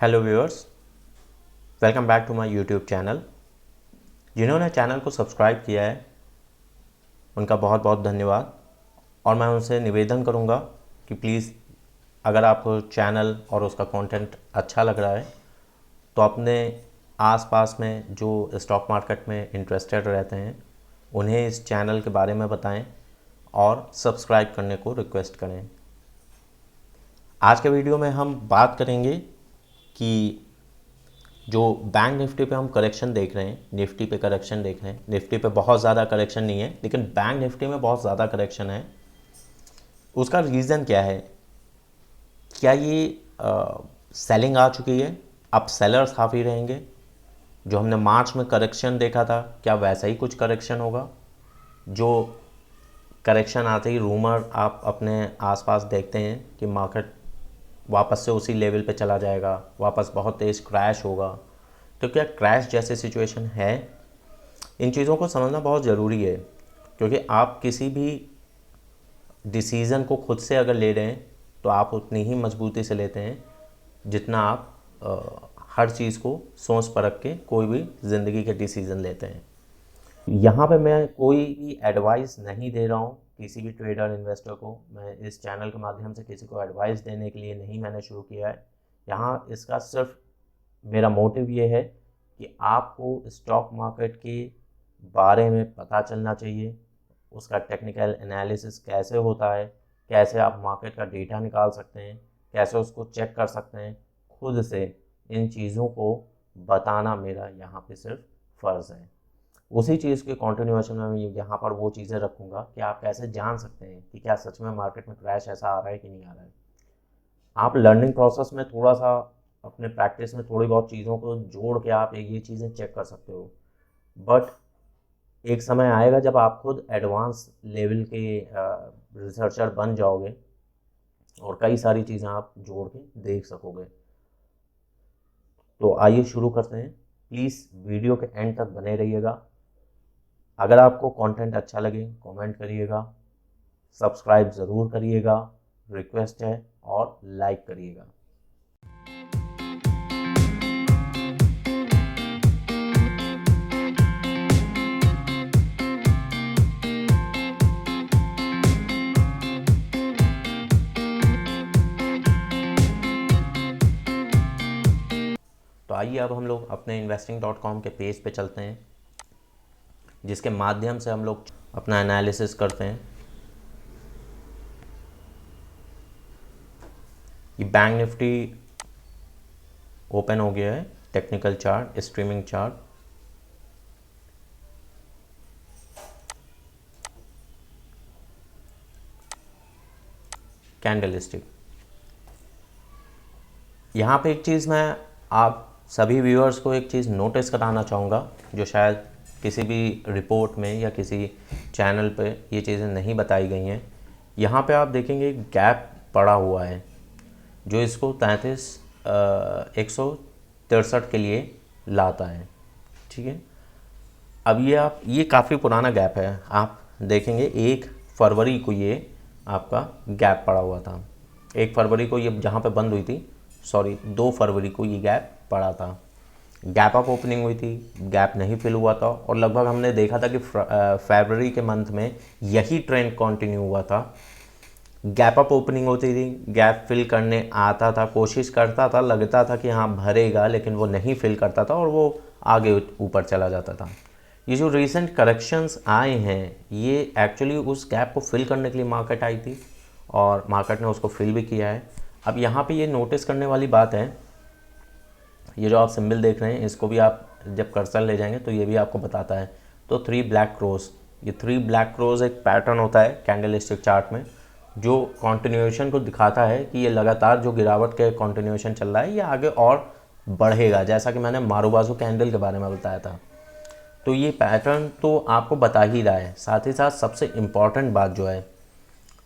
Hello viewers, welcome back to my YouTube channel. जिन्होंने channel को subscribe किया है उनका बहुत बहुत धन्यवाद। और मैं उनसे निवेदन करूंगा कि प्लीज़ अगर आपको चैनल और उसका कंटेंट अच्छा लग रहा है तो अपने आसपास में जो स्टॉक मार्केट में इंटरेस्टेड रहते हैं उन्हें इस चैनल के बारे में बताएं और सब्सक्राइब करने को रिक्वेस्ट करें। आज के वीडियो में हम बात करेंगे कि जो बैंक निफ्टी पे हम करेक्शन देख रहे हैं, निफ्टी पे करेक्शन देख रहे हैं। निफ्टी पे बहुत ज़्यादा करेक्शन नहीं है, लेकिन बैंक निफ्टी में बहुत ज़्यादा करेक्शन है। उसका रीज़न क्या है? क्या ये सेलिंग आ चुकी है? अब सेलर्स काफ़ी रहेंगे? जो हमने मार्च में करेक्शन देखा था, क्या वैसा ही कुछ करेक्शन होगा? जो करेक्शन आते ही रूमर आप अपने आसपास देखते हैं कि मार्केट वापस से उसी लेवल पे चला जाएगा, वापस बहुत तेज़ क्रैश होगा। तो क्या क्रैश जैसे सिचुएशन है? इन चीज़ों को समझना बहुत ज़रूरी है, क्योंकि आप किसी भी डिसीज़न को खुद से अगर ले रहे हैं तो आप उतनी ही मजबूती से लेते हैं जितना आप हर चीज़ को सोच परख के कोई भी ज़िंदगी के डिसीज़न लेते हैं। यहाँ पे मैं कोई भी एडवाइस नहीं दे रहा हूँ किसी भी ट्रेडर इन्वेस्टर को। मैं इस चैनल के माध्यम से किसी को एडवाइस देने के लिए नहीं मैंने शुरू किया है। यहाँ इसका सिर्फ मेरा मोटिव ये है कि आपको स्टॉक मार्केट के बारे में पता चलना चाहिए, उसका टेक्निकल एनालिसिस कैसे होता है, कैसे आप मार्केट का डेटा निकाल सकते हैं, कैसे उसको चेक कर सकते हैं। खुद से इन चीज़ों को बताना मेरा यहाँ पे सिर्फ फ़र्ज़ है। उसी चीज़ के कंटिन्यूएशन में मैं यहाँ पर वो चीज़ें रखूँगा कि आप कैसे जान सकते हैं कि क्या सच में मार्केट में क्रैश ऐसा आ रहा है कि नहीं आ रहा है। आप लर्निंग प्रोसेस में थोड़ा सा अपने प्रैक्टिस में थोड़ी बहुत चीज़ों को जोड़ के आप ये चीज़ें चेक कर सकते हो। बट एक समय आएगा जब आप खुद एडवांस लेवल के रिसर्चर बन जाओगे और कई सारी चीज़ें आप जोड़ के देख सकोगे। तो आइए शुरू करते हैं। प्लीज़ वीडियो के एंड तक बने रहिएगा। अगर आपको कंटेंट अच्छा लगे कमेंट करिएगा, सब्सक्राइब ज़रूर करिएगा, रिक्वेस्ट है, और लाइक करिएगा। तो आइए अब हम लोग अपने investing.com के पेज पे चलते हैं, जिसके माध्यम से हम लोग अपना एनालिसिस करते हैं। ये बैंक निफ्टी ओपन हो गया है, technical chart, streaming chart. Candle stick. यहाँ पे एक चीज़ मैं आप सभी व्यूअर्स को एक चीज़ नोटिस कराना चाहूँगा, जो शायद किसी भी रिपोर्ट में या किसी चैनल पे ये चीज़ें नहीं बताई गई हैं। यहाँ पे आप देखेंगे गैप पड़ा हुआ है जो इसको 163 के लिए लाता है। ठीक है, अब ये काफ़ी पुराना गैप है। आप देखेंगे 1 फरवरी को ये आपका गैप पड़ा हुआ था। 1 फरवरी को ये जहाँ पे बंद हुई थी, 2 फरवरी को ये गैप पड़ा था। गैप अप ओपनिंग हुई थी, गैप नहीं फिल हुआ था, और लगभग हमने देखा था कि फरवरी के मंथ में यही ट्रेंड कंटिन्यू हुआ था। गैप अप ओपनिंग होती थी, गैप फिल करने आता था, कोशिश करता था, लगता था कि हाँ भरेगा, लेकिन वो नहीं फिल करता था और वो आगे ऊपर चला जाता था। ये जो रिसेंट करेक्शंस आए हैं, ये एक्चुअली उस गैप को फिल करने के लिए मार्केट आई थी और मार्केट ने उसको फिल भी किया है। अब यहाँ पे ये नोटिस करने वाली बात है, ये जो आप सिंबल देख रहे हैं इसको भी आप जब कर्सर ले जाएंगे तो ये भी आपको बताता है। तो 3 ब्लैक क्रोज, ये 3 ब्लैक क्रोज एक पैटर्न होता है कैंडल स्टिक चार्ट में, जो कंटिन्यूएशन को दिखाता है कि ये लगातार जो गिरावट के कंटिन्यूएशन चल रहा है ये आगे और बढ़ेगा, जैसा कि मैंने मारूबाजू कैंडल के बारे में बताया था। तो ये पैटर्न तो आपको बता ही रहा है। साथ ही साथ सबसे इम्पॉर्टेंट बात जो है,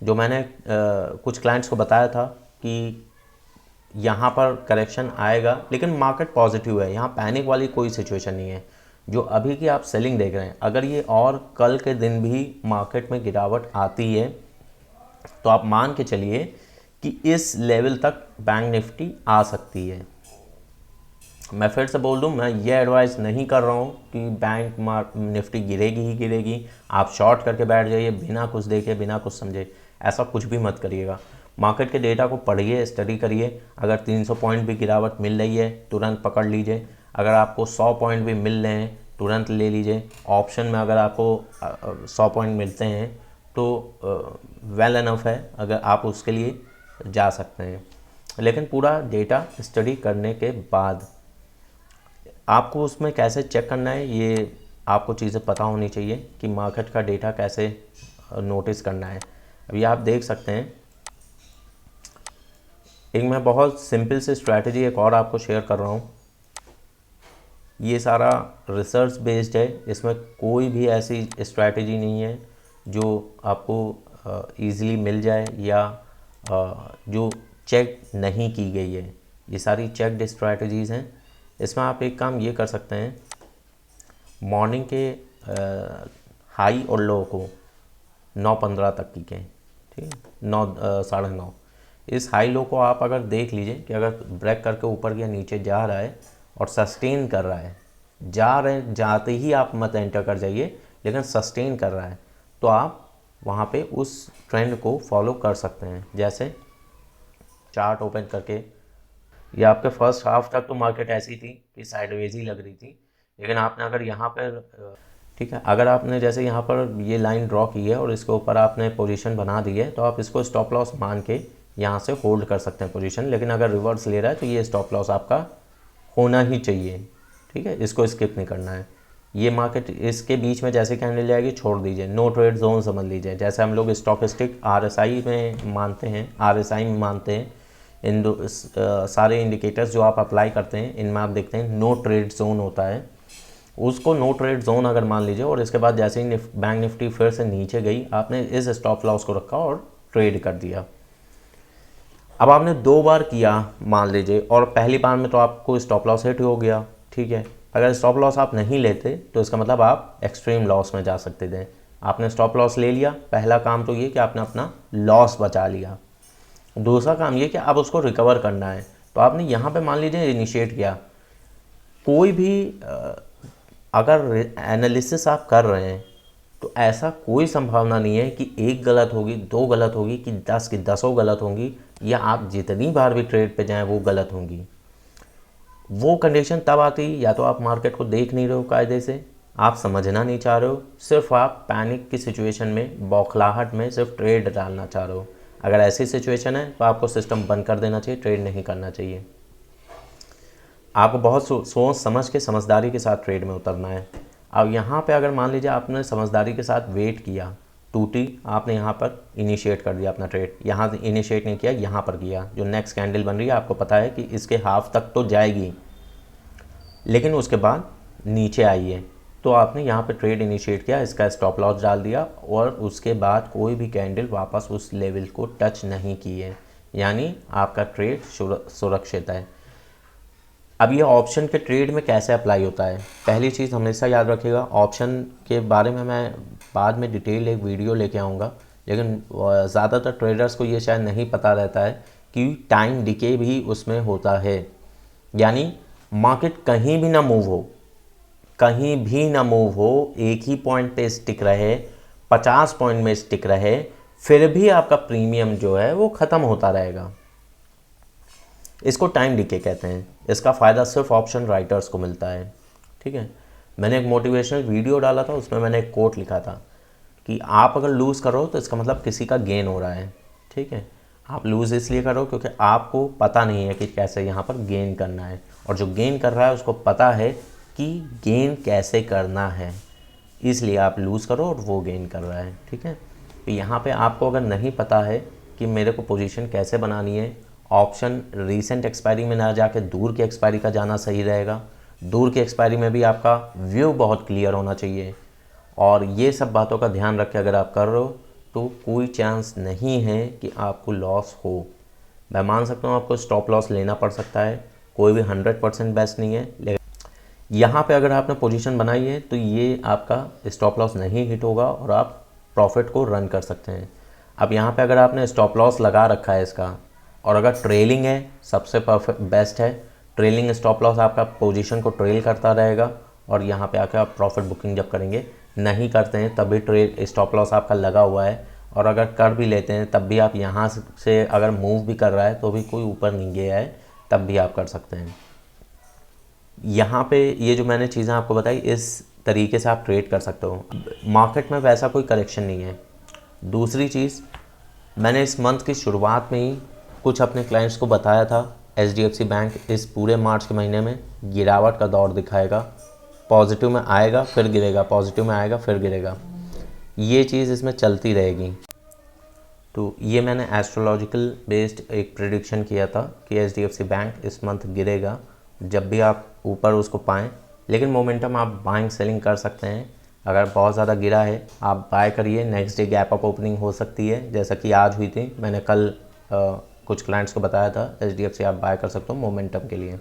जो मैंने कुछ क्लाइंट्स को बताया था कि यहाँ पर करेक्शन आएगा, लेकिन मार्केट पॉजिटिव है, यहाँ पैनिक वाली कोई सिचुएशन नहीं है। जो अभी की आप सेलिंग देख रहे हैं, अगर ये और कल के दिन भी मार्केट में गिरावट आती है तो आप मान के चलिए कि इस लेवल तक बैंक निफ्टी आ सकती है। मैं फिर से बोल दूं, मैं ये एडवाइस नहीं कर रहा हूँ कि बैंक निफ्टी गिरेगी ही गिरेगी, आप शॉर्ट करके बैठ जाइए बिना कुछ देखे बिना कुछ समझे, ऐसा कुछ भी मत करिएगा। मार्केट के डेटा को पढ़िए, स्टडी करिए। अगर 300 पॉइंट भी गिरावट मिल रही है तुरंत पकड़ लीजिए, अगर आपको 100 पॉइंट भी मिल रहे हैं तुरंत ले लीजिए। ऑप्शन में अगर आपको 100 पॉइंट मिलते हैं तो वेल एनफ है, अगर आप उसके लिए जा सकते हैं। लेकिन पूरा डेटा स्टडी करने के बाद आपको उसमें कैसे चेक करना है, ये आपको चीज़ें पता होनी चाहिए कि मार्केट का डेटा कैसे नोटिस करना है। अभी आप देख सकते हैं, एक मैं बहुत सिंपल सी स्ट्रैटेजी एक और आपको शेयर कर रहा हूँ। ये सारा रिसर्च बेस्ड है, इसमें कोई भी ऐसी स्ट्रैटेजी नहीं है जो आपको ईज़िली मिल जाए या जो चेक नहीं की गई है। ये सारी चेक्ड स्ट्रैटेजीज़ हैं। इसमें आप एक काम ये कर सकते हैं, मॉर्निंग के हाई और लो को 9:15 तक की के, ठीक है, 9 साढ़े 9, इस हाई लो को आप अगर देख लीजिए कि अगर ब्रेक करके ऊपर या नीचे जा रहा है और सस्टेन कर रहा है, जाते ही आप मत एंटर कर जाइए, लेकिन सस्टेन कर रहा है तो आप वहाँ पे उस ट्रेंड को फॉलो कर सकते हैं। जैसे चार्ट ओपन करके, या आपके फर्स्ट हाफ तक तो मार्केट ऐसी थी कि साइडवेज ही लग रही थी, लेकिन आपने अगर यहाँ पर, ठीक है, अगर आपने जैसे यहाँ पर ये लाइन ड्रॉ की है और इसके ऊपर आपने पोजीशन बना दी है तो आप इसको स्टॉप लॉस मान के यहाँ से होल्ड कर सकते हैं पोजीशन। लेकिन अगर रिवर्स ले रहा है तो ये स्टॉप लॉस आपका होना ही चाहिए, ठीक है, इसको स्किप नहीं करना है। ये मार्केट इसके बीच में जैसे कैंडल जाएगी छोड़ दीजिए, नो ट्रेड जोन समझ लीजिए। जैसे हम लोग स्टॉकिस्टिक RSI में मानते हैं, RSI में मानते हैं, इन सारे इंडिकेटर्स जो आप अप्लाई करते हैं इनमें आप देखते हैं नो ट्रेड जोन होता है, उसको नो ट्रेड जोन अगर मान लीजिए और इसके बाद जैसे ही बैंक निफ्टी फिर से नीचे गई, आपने इस स्टॉप लॉस को रखा और ट्रेड कर दिया। अब आपने 2 बार किया मान लीजिए, और पहली बार में तो आपको स्टॉप लॉस हिट हो गया, ठीक है। अगर स्टॉप लॉस आप नहीं लेते तो इसका मतलब आप एक्सट्रीम लॉस में जा सकते थे। आपने स्टॉप लॉस ले लिया, पहला काम तो ये कि आपने अपना लॉस बचा लिया। दूसरा काम ये कि अब उसको रिकवर करना है, तो आपने यहाँ पे मान लीजिए इनिशिएट किया। कोई भी अगर एनालिसिस आप कर रहे हैं तो ऐसा कोई संभावना नहीं है कि एक गलत होगी, 2 गलत होगी, कि 10 की 10 गलत होंगी, या आप जितनी बार भी ट्रेड पे जाएं वो गलत होंगी। वो कंडीशन तब आती या तो आप मार्केट को देख नहीं रहे हो कायदे से, आप समझना नहीं चाह रहे हो, सिर्फ आप पैनिक की सिचुएशन में, बौखलाहट में सिर्फ ट्रेड डालना चाह रहे हो। अगर ऐसी सिचुएशन है तो आपको सिस्टम बंद कर देना चाहिए, ट्रेड नहीं करना चाहिए। आपको बहुत सोच समझ के, समझदारी के साथ ट्रेड में उतरना है। अब यहाँ पे अगर मान लीजिए आपने समझदारी के साथ वेट किया, टूटी, आपने यहाँ पर इनिशिएट कर दिया अपना ट्रेड, यहाँ इनिशिएट नहीं किया, यहाँ पर किया, जो नेक्स्ट कैंडल बन रही है आपको पता है कि इसके हाफ तक तो जाएगी, लेकिन उसके बाद नीचे आई है, तो आपने यहाँ पे ट्रेड इनिशिएट किया, इसका स्टॉप लॉस डाल दिया और उसके बाद कोई भी कैंडल वापस उस लेवल को टच नहीं की है, यानी आपका ट्रेड सुरक्षित है। अब ये ऑप्शन के ट्रेड में कैसे अप्लाई होता है, पहली चीज़ हमेशा याद रखिएगा, ऑप्शन के बारे में मैं बाद में डिटेल एक वीडियो लेके आऊँगा, लेकिन ज़्यादातर ट्रेडर्स को ये शायद नहीं पता रहता है कि टाइम डिके भी उसमें होता है। यानी मार्केट कहीं भी ना मूव हो, कहीं भी ना मूव हो, एक ही पॉइंट पे स्टिक रहे, 50 पॉइंट में स्टिक रहे, फिर भी आपका प्रीमियम जो है वो ख़त्म होता रहेगा। इसको टाइम डिके कहते हैं। इसका फ़ायदा सिर्फ ऑप्शन राइटर्स को मिलता है, ठीक है। मैंने एक मोटिवेशनल वीडियो डाला था, उसमें मैंने एक कोट लिखा था कि आप अगर लूज़ करो तो इसका मतलब किसी का गेन हो रहा है, ठीक है। आप लूज़ इसलिए करो क्योंकि आपको पता नहीं है कि कैसे यहाँ पर गेन करना है, और जो गेन कर रहा है उसको पता है कि गेन कैसे करना है, इसलिए आप लूज़ करो और वो गेन कर रहा है, ठीक है। तो यहाँ पे आपको अगर नहीं पता है कि मेरे को पोजीशन कैसे बनानी है, ऑप्शन रीसेंट एक्सपायरी में ना जाके दूर की एक्सपायरी का जाना सही रहेगा। दूर की एक्सपायरी में भी आपका व्यू बहुत क्लियर होना चाहिए, और ये सब बातों का ध्यान रख के अगर आप कर रहे हो तो कोई चांस नहीं है कि आपको लॉस हो। मैं मान सकता हूँ आपको स्टॉप लॉस लेना पड़ सकता है, कोई भी 100% बेस्ट नहीं है, लेकिन यहाँ पे अगर आपने पोजीशन बनाई है तो ये आपका स्टॉप लॉस नहीं हिट होगा और आप प्रॉफिट को रन कर सकते हैं। अब यहाँ पे अगर आपने स्टॉप लॉस लगा रखा है इसका, और अगर ट्रेलिंग है सबसे परफेक्ट बेस्ट है, ट्रेलिंग स्टॉप लॉस आपका पोजीशन को ट्रेल करता रहेगा और यहाँ पे आकर आप प्रॉफिट बुकिंग जब करेंगे, नहीं करते हैं तब भी ट्रेल स्टॉप लॉस आपका लगा हुआ है, और अगर कर भी लेते हैं तब भी आप यहाँ से अगर मूव भी कर रहा है तो भी कोई ऊपर नहीं गया है तब भी आप कर सकते हैं। यहाँ पे ये जो मैंने चीज़ें आपको बताई इस तरीके से आप ट्रेड कर सकते हो। मार्केट में वैसा कोई करेक्शन नहीं है। दूसरी चीज़, मैंने इस मंथ की शुरुआत में ही कुछ अपने क्लाइंट्स को बताया था HDFC बैंक इस पूरे मार्च के महीने में गिरावट का दौर दिखाएगा, पॉजिटिव में आएगा फिर गिरेगा, पॉजिटिव में आएगा फिर गिरेगा, ये चीज़ इसमें चलती रहेगी। तो ये मैंने एस्ट्रोलॉजिकल बेस्ड एक प्रेडिक्शन किया था कि HDFC बैंक इस मंथ गिरेगा, जब भी आप ऊपर उसको पाएँ। लेकिन मोमेंटम आप बाइंग सेलिंग कर सकते हैं। अगर बहुत ज़्यादा गिरा है आप बाय करिए, next day gap up opening हो सकती है जैसा कि आज हुई थी। मैंने कल कुछ क्लाइंट्स को बताया था HDFC आप बाय कर सकते हो मोमेंटम के लिए,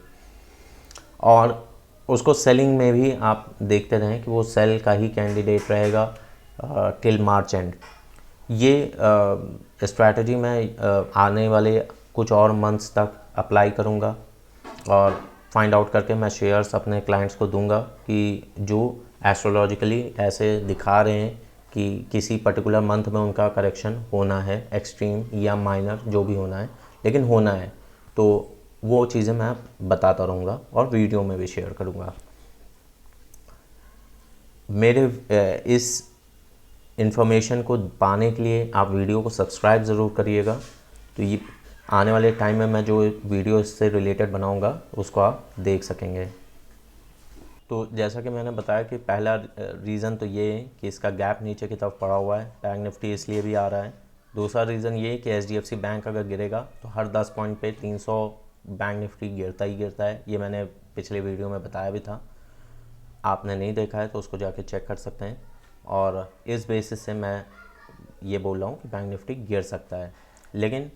और उसको सेलिंग में भी आप देखते रहें कि वो सेल का ही कैंडिडेट रहेगा टिल मार्च एंड। ये स्ट्रैटेजी मैं आने वाले कुछ और मंथ्स तक अप्लाई करूँगा और फाइंड आउट करके मैं शेयर्स अपने क्लाइंट्स को दूंगा कि जो एस्ट्रोलॉजिकली ऐसे दिखा रहे हैं कि किसी पर्टिकुलर मंथ में उनका करेक्शन होना है, एक्सट्रीम या माइनर जो भी होना है, लेकिन होना है, तो वो चीज़ें मैं बताता रहूँगा और वीडियो में भी शेयर करूँगा। मेरे इस इन्फॉर्मेशन को पाने के लिए आप वीडियो को सब्सक्राइब ज़रूर करिएगा, तो ये आने वाले टाइम में मैं जो वीडियो इससे रिलेटेड बनाऊंगा उसको आप देख सकेंगे। तो जैसा कि मैंने बताया कि पहला रीज़न तो ये है कि इसका गैप नीचे की तरफ पड़ा हुआ है, बैंक निफ्टी इसलिए भी आ रहा है। दूसरा रीज़न ये है कि HDFC बैंक अगर गिरेगा तो हर 10 पॉइंट पे 300 बैंक निफ्टी गिरता ही गिरता है। ये मैंने पिछले वीडियो में बताया भी था, आपने नहीं देखा है तो उसको जाके चेक कर सकते हैं। और इस बेसिस से मैं ये बोल रहा हूँ कि बैंक निफ्टी गिर सकता है, लेकिन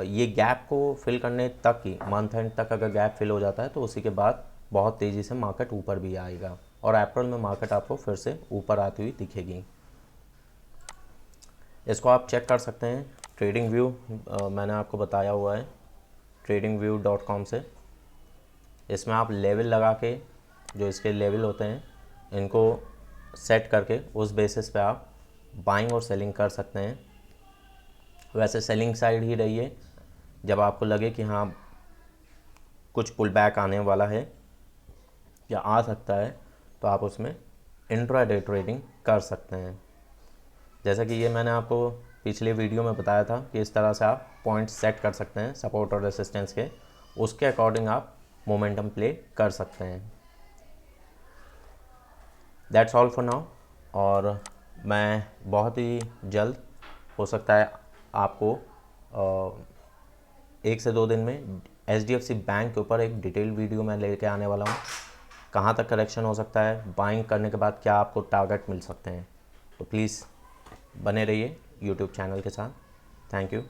ये गैप को फिल करने तक ही, मंथ एंड तक अगर गैप फिल हो जाता है तो उसी के बाद बहुत तेज़ी से मार्केट ऊपर भी आएगा और अप्रैल में मार्केट आपको फिर से ऊपर आती हुई दिखेगी। इसको आप चेक कर सकते हैं ट्रेडिंग व्यू, मैंने आपको बताया हुआ है tradingview.com से। इसमें आप लेवल लगा के, जो इसके लेवल होते हैं इनको सेट करके उस बेसिस पे आप बाइंग और सेलिंग कर सकते हैं। वैसे सेलिंग साइड ही रहिए, जब आपको लगे कि हाँ कुछ पुल बैक आने वाला है या आ सकता है तो आप उसमें इंट्राडे ट्रेडिंग कर सकते हैं। जैसा कि ये मैंने आपको पिछले वीडियो में बताया था कि इस तरह से आप पॉइंट सेट कर सकते हैं सपोर्ट और रेसिस्टेंस के, उसके अकॉर्डिंग आप मोमेंटम प्ले कर सकते हैं। दैट्स ऑल फॉर नाउ, और मैं बहुत ही जल्द, हो सकता है आपको 1 से 2 दिन में HDFC बैंक के यूपर एक डिटेल वीडियो मैं लेके आने वाला हूँ। कहाँ तक करेक्शन हो सकता है, बाइंग करने के बाद क्या आपको टारगेट मिल सकते हैं। तो प्लीज़ बने रहिए यूट्यूब चैनल के साथ। Thank you.